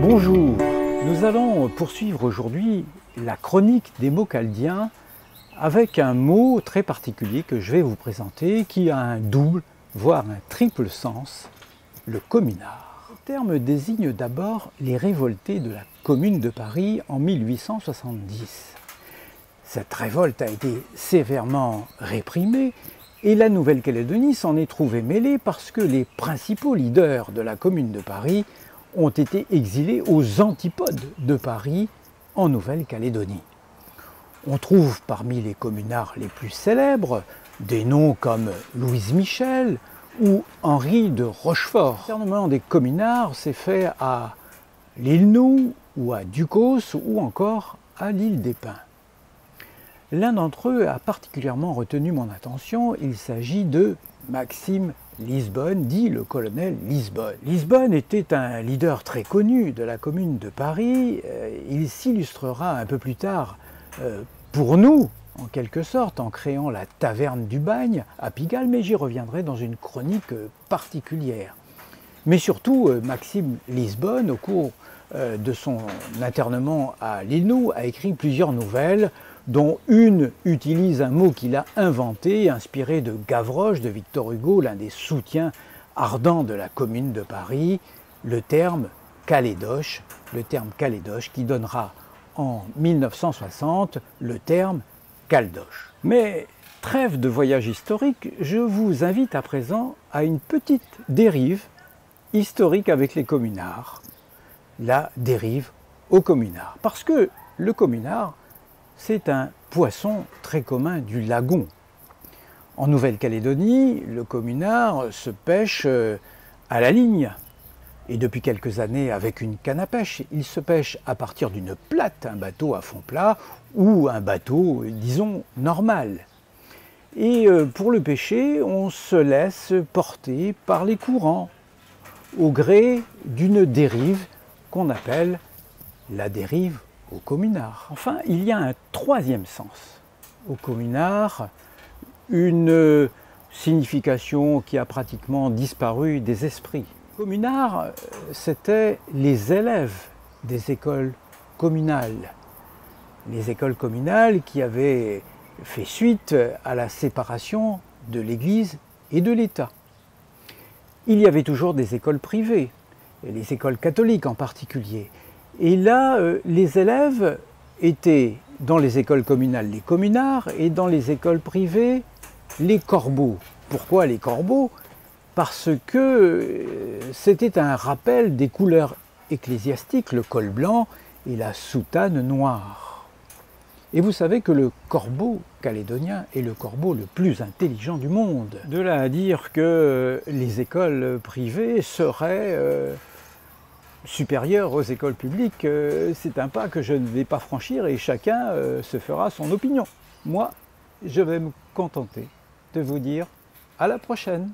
Bonjour, nous allons poursuivre aujourd'hui la chronique des mots chaldiens avec un mot très particulier que je vais vous présenter qui a un double, voire un triple sens, le communard. Le terme désigne d'abord les révoltés de la Commune de Paris en 1870. Cette révolte a été sévèrement réprimée et la Nouvelle-Calédonie s'en est trouvée mêlée parce que les principaux leaders de la Commune de Paris ont été exilés aux antipodes de Paris en Nouvelle-Calédonie. On trouve parmi les communards les plus célèbres des noms comme Louise Michel ou Henri de Rochefort. Le discernement des communards s'est fait à l'île Nou ou à Ducos ou encore à l'île des Pins. L'un d'entre eux a particulièrement retenu mon attention, il s'agit de Maxime Lisbonne, dit le colonel Lisbonne. Lisbonne était un leader très connu de la Commune de Paris. Il s'illustrera un peu plus tard pour nous, en quelque sorte, en créant la taverne du Bagne à Pigalle, mais j'y reviendrai dans une chronique particulière. Mais surtout, Maxime Lisbonne, au cours de son internement à l'île Nou, a écrit plusieurs nouvelles, dont une utilise un mot qu'il a inventé, inspiré de Gavroche, de Victor Hugo, l'un des soutiens ardents de la Commune de Paris, le terme calédoche qui donnera en 1960 le terme caldoche. Mais trêve de voyage historique, je vous invite à présent à une petite dérive historique avec les communards, la dérive aux communards. Parce que le communard, c'est un poisson très commun du lagon. En Nouvelle-Calédonie, le communard se pêche à la ligne. Et depuis quelques années, avec une canne à pêche, il se pêche à partir d'une plate, un bateau à fond plat, ou un bateau, disons, normal. Et pour le pêcher, on se laisse porter par les courants, au gré d'une dérive qu'on appelle la dérive au communard. Enfin, il y a un troisième sens au communard, une signification qui a pratiquement disparu des esprits. Communard, c'était les élèves des écoles communales. Les écoles communales qui avaient fait suite à la séparation de l'Église et de l'État. Il y avait toujours des écoles privées, et les écoles catholiques en particulier. Et là, les élèves étaient dans les écoles communales les communards et dans les écoles privées les corbeaux. Pourquoi les corbeaux? Parce que c'était un rappel des couleurs ecclésiastiques, le col blanc et la soutane noire. Et vous savez que le corbeau calédonien est le corbeau le plus intelligent du monde. De là à dire que les écoles privées seraient supérieures aux écoles publiques, c'est un pas que je ne vais pas franchir et chacun se fera son opinion. Moi, je vais me contenter de vous dire à la prochaine.